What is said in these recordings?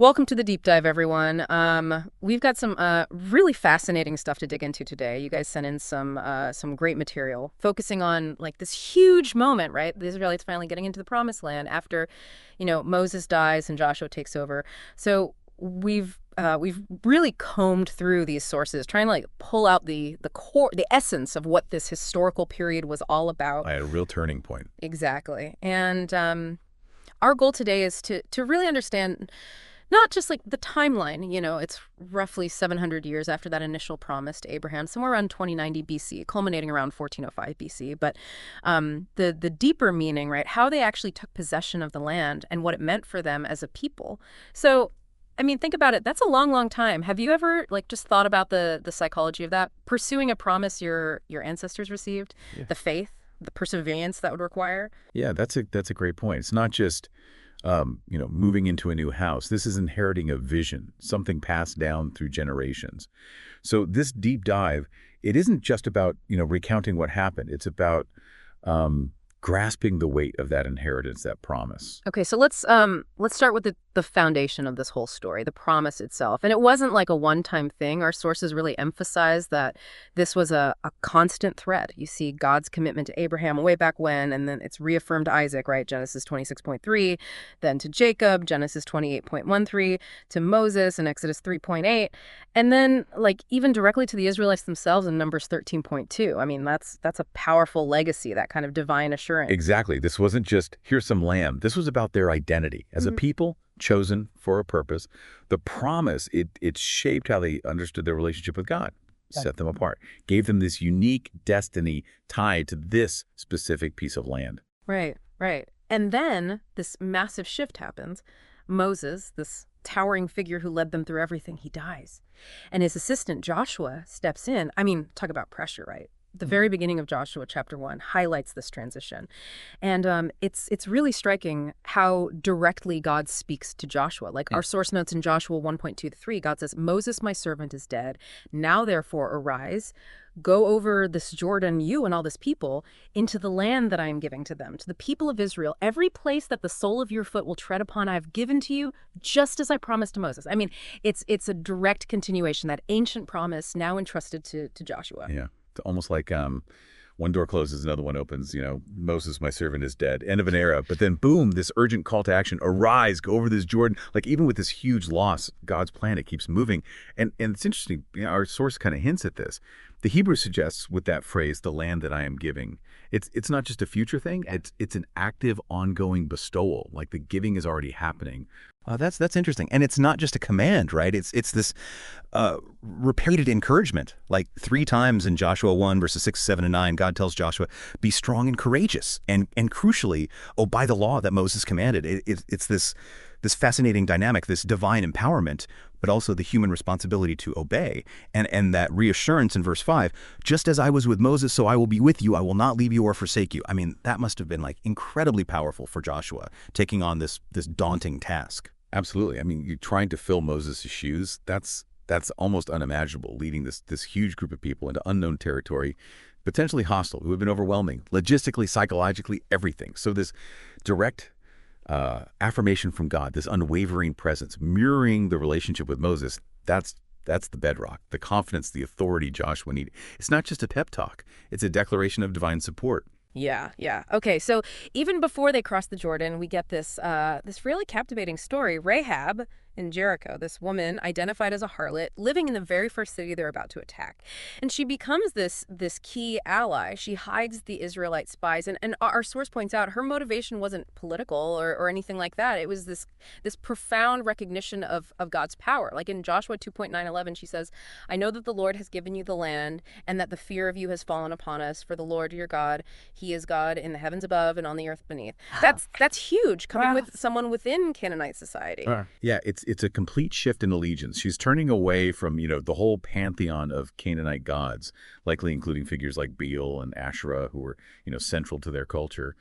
Welcome to the deep dive, everyone. We've got some really fascinating stuff to dig into today. You guys sent in some great material, focusing on like this huge moment, right? The Israelites finally getting into the Promised Land after, Moses dies and Joshua takes over. So we've really combed through these sources, trying to like pull out the core, the essence of what this historical period was all about. I had a real turning point. Exactly, and our goal today is to really understand not just like the timeline, it's roughly 700 years after that initial promise to Abraham, somewhere around 2090 BC, culminating around 1405 BC. But the deeper meaning, right, how they actually took possession of the land and what it meant for them as a people. So, I mean, think about it. That's a long, long time. Have you ever like just thought about the psychology of that? Pursuing a promise your ancestors received, Yeah. the faith, the perseverance that would require? Yeah, that's a great point. It's not just moving into a new house. This is inheriting a vision, something passed down through generations. So this deep dive, it isn't just about, recounting what happened. It's about grasping the weight of that inheritance, that promise. Okay, so let's start with the foundation of this whole story, the promise itself. And it wasn't like a one-time thing. Our sources really emphasize that this was a constant thread. You see God's commitment to Abraham way back when, and then it's reaffirmed to Isaac, right? Genesis 26.3, then to Jacob, Genesis 28.13, to Moses in Exodus 3.8, and then like even directly to the Israelites themselves in Numbers 13.2. I mean, that's a powerful legacy, that kind of divine assurance. Exactly. This wasn't just, here's some lamb. This was about their identity as a people chosen for a purpose. The promise, it shaped how they understood their relationship with God, set them apart, gave them this unique destiny tied to this specific piece of land. Right, right. And then this massive shift happens. Moses, this towering figure who led them through everything, he dies. And his assistant Joshua steps in. I mean, talk about pressure, right? The very beginning of Joshua chapter 1 highlights this transition. And it's really striking how directly God speaks to Joshua. Like our source notes in Joshua 1.2-3, God says, "Moses, my servant, is dead. Now, therefore, arise, go over this Jordan, you and all this people, into the land that I am giving to them, to the people of Israel. Every place that the sole of your foot will tread upon, I have given to you, just as I promised to Moses." I mean, it's a direct continuation, that ancient promise now entrusted to Joshua. Yeah. It's almost like one door closes, another one opens. Moses, my servant, is dead. End of an era. But then, boom, this urgent call to action. Arise, go over this Jordan. Like even with this huge loss, God's plan, it keeps moving. And it's interesting, our source kind of hints at this. The Hebrew suggests with that phrase, the land that I am giving, it's not just a future thing. It's an active, ongoing bestowal. Like the giving is already happening. That's interesting. And it's not just a command, right? It's this repeated encouragement. Like 3 times in Joshua 1, verses 6, 7, and 9, God tells Joshua, be strong and courageous. And crucially, obey the law that Moses commanded. It's this fascinating dynamic, this divine empowerment, but also the human responsibility to obey. And that reassurance in verse 5, just as I was with Moses, so I will be with you. I will not leave you or forsake you. I mean, that must have been like incredibly powerful for Joshua, taking on this daunting task. Absolutely. I mean, you're trying to fill Moses' shoes. That's almost unimaginable, leading this huge group of people into unknown territory, potentially hostile. It would have been overwhelming, logistically, psychologically, everything. So this direct affirmation from God, this unwavering presence, mirroring the relationship with Moses, that's the bedrock, the confidence, the authority Joshua needed. It's not just a pep talk. It's a declaration of divine support. Yeah, yeah. Okay, so even before they cross the Jordan, we get this really captivating story. Rahab in Jericho, this woman identified as a harlot, living in the very first city they're about to attack. And she becomes this key ally. She hides the Israelite spies. And our source points out her motivation wasn't political or anything like that. It was this profound recognition of God's power. Like in Joshua 2.9-11, she says, "I know that the Lord has given you the land and that the fear of you has fallen upon us. For the Lord your God, he is God in the heavens above and on the earth beneath." That's huge, coming with someone within Canaanite society. Yeah, it's a complete shift in allegiance. She's turning away from, the whole pantheon of Canaanite gods, likely including figures like Baal and Asherah, who were, central to their culture.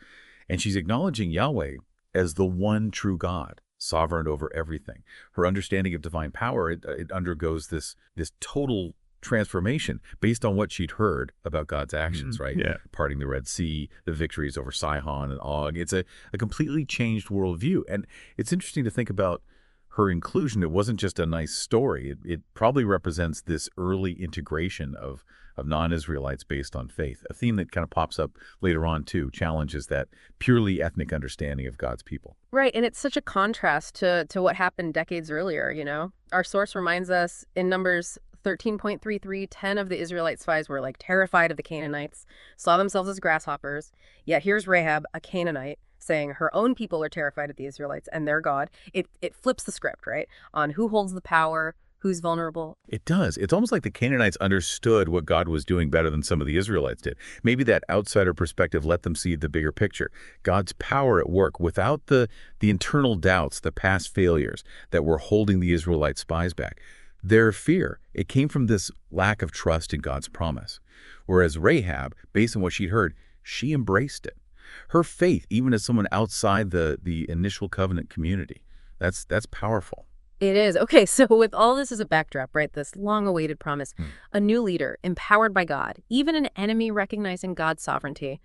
And she's acknowledging Yahweh as the one true God, sovereign over everything. Her understanding of divine power, it undergoes this total transformation based on what she'd heard about God's actions, right? Yeah. Parting the Red Sea, the victories over Sihon and Og. It's a completely changed worldview. And it's interesting to think about her inclusion, it wasn't just a nice story. It probably represents this early integration of non-Israelites based on faith, a theme that kind of pops up later on, too, challenges that purely ethnic understanding of God's people. Right, and it's such a contrast to what happened decades earlier, you know? Our source reminds us in Numbers 13.33, 10 of the Israelite spies were like terrified of the Canaanites, saw themselves as grasshoppers. Yet here's Rahab, a Canaanite, saying her own people are terrified of the Israelites and their God. It flips the script, right? On who holds the power, who's vulnerable. It does. It's almost like the Canaanites understood what God was doing better than some of the Israelites did. Maybe that outsider perspective let them see the bigger picture. God's power at work without the internal doubts, the past failures that were holding the Israelite spies back. Their fear, it came from this lack of trust in God's promise. Whereas Rahab, based on what she'd heard, she embraced it. Her faith, even as someone outside the initial covenant community, that's powerful. It is. Okay, so with all this as a backdrop, right, this long-awaited promise, a new leader, empowered by God, even an enemy recognizing God's sovereignty,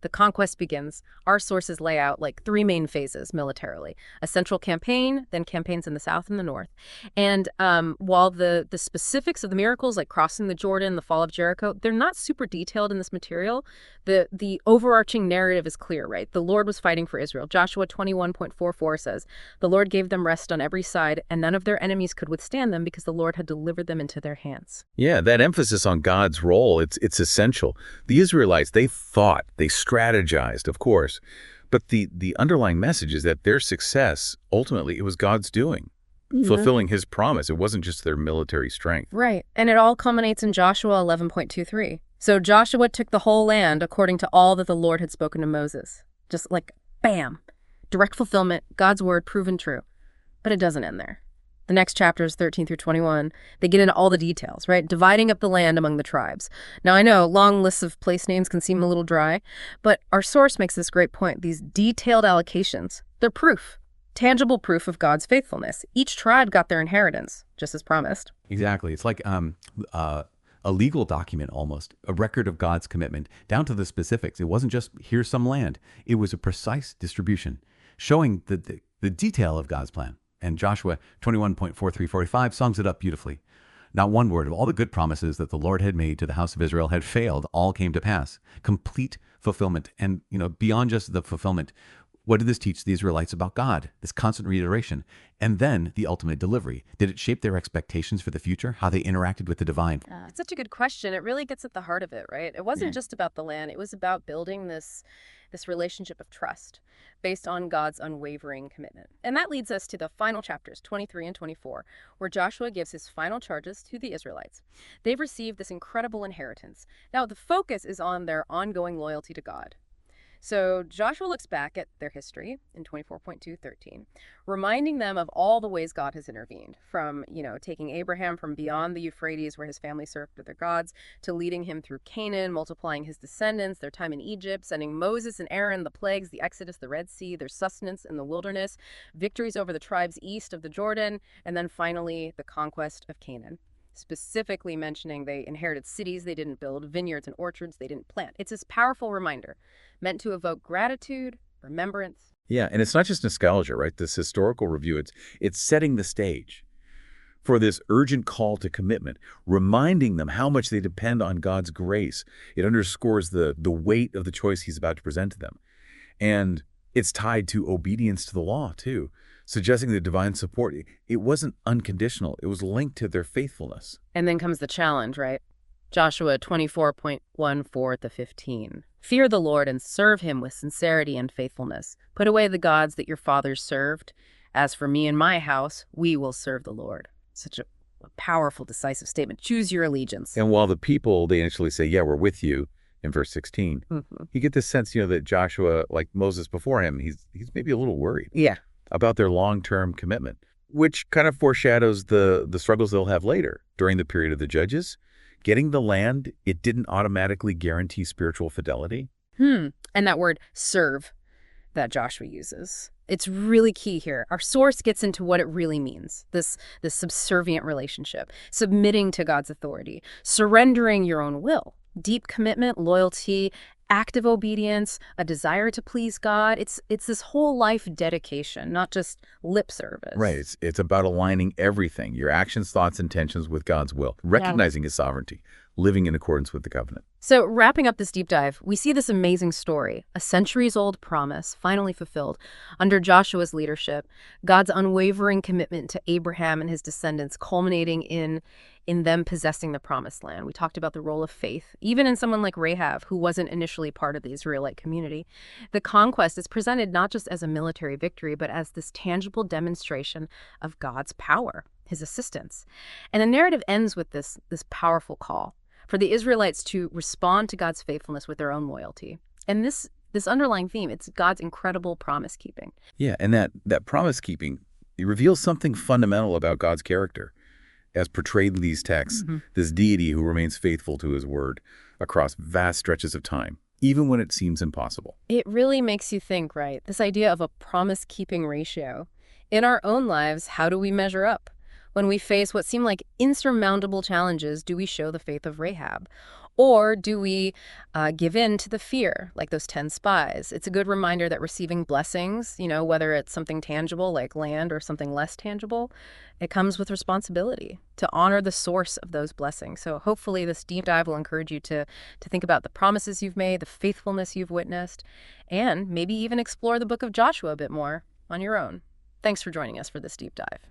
the conquest begins. Our sources lay out like 3 main phases militarily. A central campaign, then campaigns in the south and the north. And while the specifics of the miracles, like crossing the Jordan, the fall of Jericho, they're not super detailed in this material, the overarching narrative is clear, right? The Lord was fighting for Israel. Joshua 21.44 says, "The Lord gave them rest on every side, and none of their enemies could withstand them because the Lord had delivered them into their hands." Yeah, that emphasis on God's role, it's essential. The Israelites, they fought, they strategized, of course, but the underlying message is that their success, ultimately, it was God's doing, fulfilling his promise. It wasn't just their military strength. Right. And it all culminates in Joshua 11.23. So Joshua took the whole land according to all that the Lord had spoken to Moses. Just like, bam, direct fulfillment, God's word proven true. But it doesn't end there. The next chapters, 13 through 21, they get into all the details, right? Dividing up the land among the tribes. Now, I know long lists of place names can seem a little dry, but our source makes this great point. These detailed allocations, they're proof, tangible proof of God's faithfulness. Each tribe got their inheritance, just as promised. Exactly. It's like a legal document almost, a record of God's commitment, down to the specifics. It wasn't just, here's some land. It was a precise distribution, showing the detail of God's plan. And Joshua 21.43-45 sums it up beautifully. Not one word of all the good promises that the Lord had made to the house of Israel had failed. All came to pass. Complete fulfillment. And, beyond just the fulfillment, what did this teach the Israelites about God? This constant reiteration. And then the ultimate delivery. Did it shape their expectations for the future? How they interacted with the divine? It's such a good question. It really gets at the heart of it, right? It wasn't just about the land. It was about building this relationship of trust based on God's unwavering commitment. And that leads us to the final chapters, 23 and 24, where Joshua gives his final charges to the Israelites. They've received this incredible inheritance. Now, the focus is on their ongoing loyalty to God. So Joshua looks back at their history in 24.2:13, reminding them of all the ways God has intervened, from, taking Abraham from beyond the Euphrates where his family served other gods, to leading him through Canaan, multiplying his descendants, their time in Egypt, sending Moses and Aaron, the plagues, the Exodus, the Red Sea, their sustenance in the wilderness, victories over the tribes east of the Jordan, and then finally the conquest of Canaan. Specifically mentioning they inherited cities they didn't build, vineyards and orchards they didn't plant. It's this powerful reminder meant to evoke gratitude, remembrance. Yeah, and it's not just nostalgia, right? This historical review, it's setting the stage for this urgent call to commitment, reminding them how much they depend on God's grace. It underscores the weight of the choice he's about to present to them. And it's tied to obedience to the law, too, suggesting the divine support. It wasn't unconditional. It was linked to their faithfulness. And then comes the challenge, right? Joshua 24.14-15. Fear the Lord and serve him with sincerity and faithfulness. Put away the gods that your fathers served. As for me and my house, we will serve the Lord. Such a powerful, decisive statement. Choose your allegiance. And while the people, they initially say, yeah, we're with you, in verse 16, you get this sense, that Joshua, like Moses before him, he's maybe a little worried. Yeah. About their long-term commitment, which kind of foreshadows the struggles they'll have later during the period of the judges. Getting the land, it didn't automatically guarantee spiritual fidelity. And that word serve that Joshua uses, it's really key here. Our source gets into what it really means, this subservient relationship, submitting to God's authority, surrendering your own will, deep commitment, loyalty, active obedience, a desire to please God. It's this whole life dedication, not just lip service. Right. It's about aligning everything, your actions, thoughts, intentions with God's will, recognizing his sovereignty, living in accordance with the covenant. So wrapping up this deep dive, we see this amazing story, a centuries-old promise finally fulfilled under Joshua's leadership, God's unwavering commitment to Abraham and his descendants culminating in them possessing the promised land. We talked about the role of faith, even in someone like Rahab, who wasn't initially part of the Israelite community. The conquest is presented not just as a military victory, but as this tangible demonstration of God's power, his assistance. And the narrative ends with this powerful call for the Israelites to respond to God's faithfulness with their own loyalty. And this underlying theme, it's God's incredible promise-keeping. Yeah, and that promise-keeping, it reveals something fundamental about God's character, as portrayed in these texts, this deity who remains faithful to his word across vast stretches of time, even when it seems impossible. It really makes you think, right? This idea of a promise-keeping ratio. In our own lives, how do we measure up? When we face what seem like insurmountable challenges, do we show the faith of Rahab? Or do we give in to the fear, like those 10 spies? It's a good reminder that receiving blessings, whether it's something tangible like land or something less tangible, it comes with responsibility to honor the source of those blessings. So hopefully this deep dive will encourage you to think about the promises you've made, the faithfulness you've witnessed, and maybe even explore the book of Joshua a bit more on your own. Thanks for joining us for this deep dive.